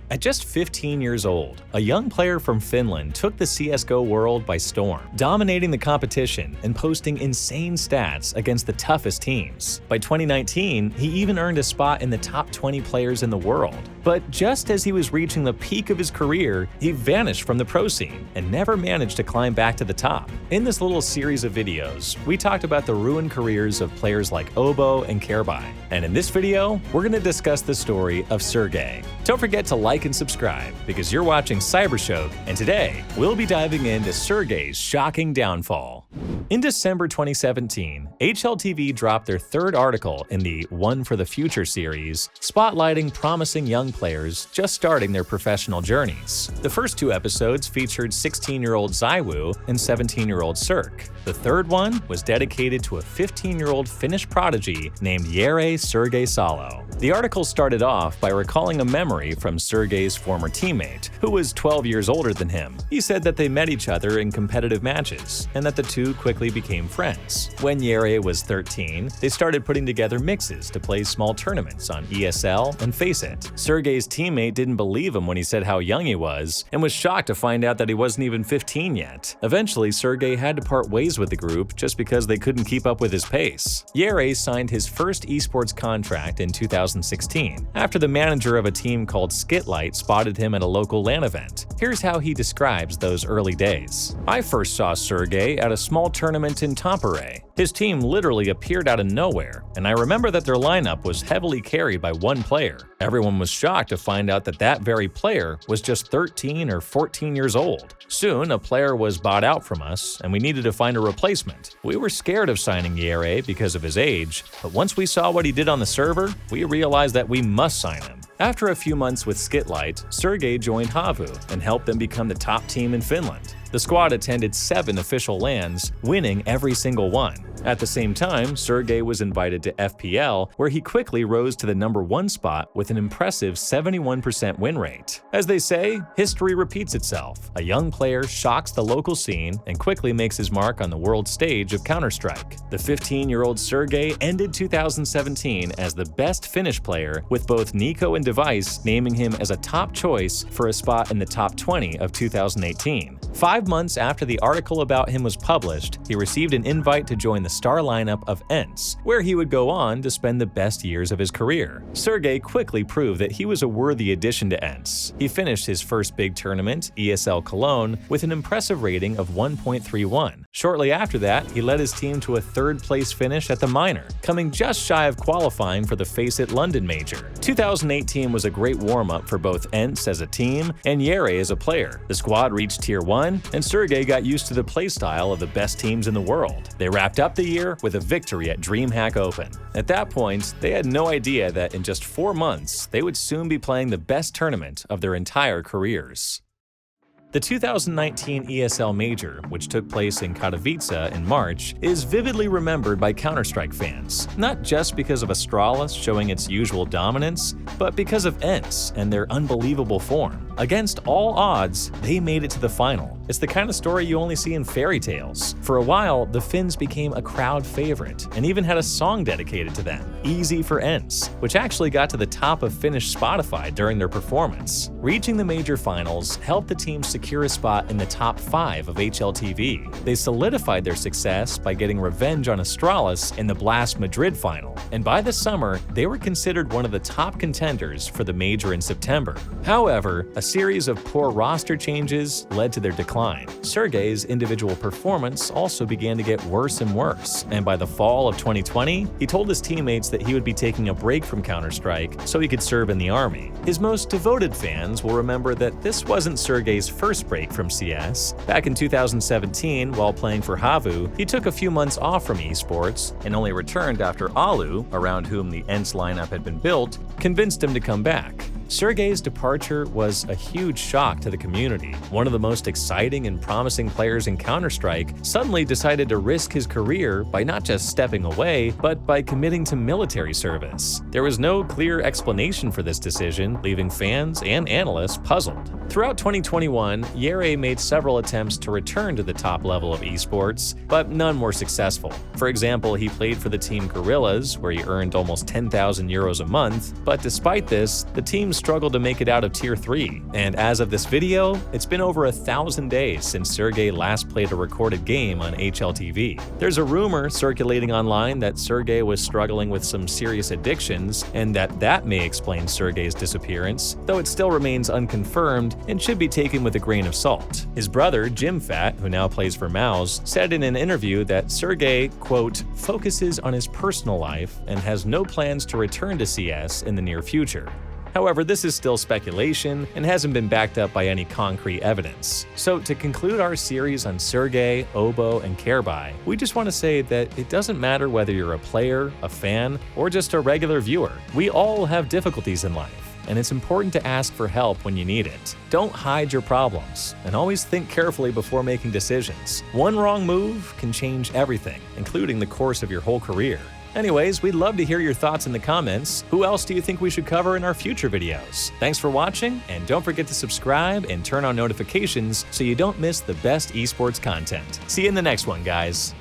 At just 15 years old, a young player from Finland took the CSGO world by storm, dominating the competition and posting insane stats against the toughest teams. By 2019, he even earned a spot in the top 20 players in the world. But just as he was reaching the peak of his career, he vanished from the pro scene and never managed to climb back to the top. In this little series of videos, we talked about the ruined careers of players like Obo and Kerbai. And in this video, we're going to discuss the story of Sergej. Don't forget to like and subscribe because you're watching CYBERSHOKE, and today we'll be diving into Sergej's shocking downfall. In December 2017, HLTV dropped their third article in the One for the Future series, spotlighting promising young players just starting their professional journeys. The first two episodes featured 16-year-old Zywu and 17-year-old Serk. The third one was dedicated to a 15-year-old Finnish prodigy named Sergej Salo. The article started off by recalling a memory from Sergej's former teammate, who was 12 years older than him. He said that they met each other in competitive matches, and that the two quickly became friends. When Jere was 13, they started putting together mixes to play small tournaments on ESL and Face It. Sergej's teammate didn't believe him when he said how young he was, and was shocked to find out that he wasn't even 15 yet. Eventually, Sergej had to part ways with the group just because they couldn't keep up with his pace. Jere signed his first esports contract in 2016, after the manager of a team called Skitlight spotted him at a local LAN event. Here's how he describes those early days. "I first saw Sergej at a small tournament in Tampere. His team literally appeared out of nowhere, and I remember that their lineup was heavily carried by one player. Everyone was shocked to find out that that very player was just 13 or 14 years old. Soon, a player was bought out from us, and we needed to find a replacement. We were scared of signing Jere because of his age, but once we saw what he did on the server, we realized that we must sign him." After a few months with Skitlight, Sergej joined Havu and helped them become the top team in Finland. The squad attended 7 official LANs, winning every single one. At the same time, Sergej was invited to FPL, where he quickly rose to the #1 spot with an impressive 71% win rate. As they say, history repeats itself. A young player shocks the local scene and quickly makes his mark on the world stage of Counter-Strike. The 15-year-old Sergej ended 2017 as the best Finnish player, with both Nico and Device naming him as a top choice for a spot in the top 20 of 2018. 5 months after the article about him was published, he received an invite to join the star lineup of ENCE, where he would go on to spend the best years of his career. Sergej quickly proved that he was a worthy addition to ENCE. He finished his first big tournament, ESL Cologne, with an impressive rating of 1.31. Shortly after that, he led his team to a third-place finish at the minor, coming just shy of qualifying for the Face It London major. 2018 was a great warm-up for both ENCE as a team and Jere as a player. The squad reached Tier 1, and Sergej got used to the playstyle of the best teams in the world. They wrapped up the year with a victory at DreamHack Open. At that point, they had no idea that in just 4 months, they would soon be playing the best tournament of their entire careers. The 2019 ESL Major, which took place in Katowice in March, is vividly remembered by Counter-Strike fans, not just because of Astralis showing its usual dominance, but because of ENCE and their unbelievable form. Against all odds, they made it to the final. It's the kind of story you only see in fairy tales. For a while, the Finns became a crowd favorite and even had a song dedicated to them, Easy for ENCE, which actually got to the top of Finnish Spotify during their performance. Reaching the major finals helped the team secure a spot in the top 5 of HLTV. They solidified their success by getting revenge on Astralis in the Blast Madrid final, and by the summer, they were considered one of the top contenders for the major in September. However, a series of poor roster changes led to their decline. Sergej's individual performance also began to get worse and worse, and by the fall of 2020, he told his teammates that he would be taking a break from Counter-Strike so he could serve in the army. His most devoted fans will remember that this wasn't Sergej's first break from CS. Back in 2017, while playing for Havu, he took a few months off from esports and only returned after Alu, around whom the ENCE lineup had been built, convinced him to come back. Sergej's departure was a huge shock to the community. One of the most exciting and promising players in Counter-Strike suddenly decided to risk his career by not just stepping away, but by committing to military service. There was no clear explanation for this decision, leaving fans and analysts puzzled. Throughout 2021, Jere made several attempts to return to the top level of esports, but none were successful. For example, he played for the team Gorillas, where he earned almost 10,000 euros a month, but despite this, the team struggled to make it out of Tier 3. And as of this video, it's been over 1,000 days since Sergej last played a recorded game on HLTV. There's a rumor circulating online that Sergej was struggling with some serious addictions, and that may explain Sergej's disappearance, though it still remains unconfirmed and should be taken with a grain of salt. His brother, Jim Fat, who now plays for Mouse, said in an interview that Sergej, quote, focuses on his personal life and has no plans to return to CS in the near future. However, this is still speculation and hasn't been backed up by any concrete evidence. So to conclude our series on Sergej, Obo, and Careby, we just want to say that it doesn't matter whether you're a player, a fan, or just a regular viewer. We all have difficulties in life, and it's important to ask for help when you need it. Don't hide your problems, and always think carefully before making decisions. One wrong move can change everything, including the course of your whole career. Anyways, we'd love to hear your thoughts in the comments. Who else do you think we should cover in our future videos? Thanks for watching, and don't forget to subscribe and turn on notifications so you don't miss the best esports content. See you in the next one, guys.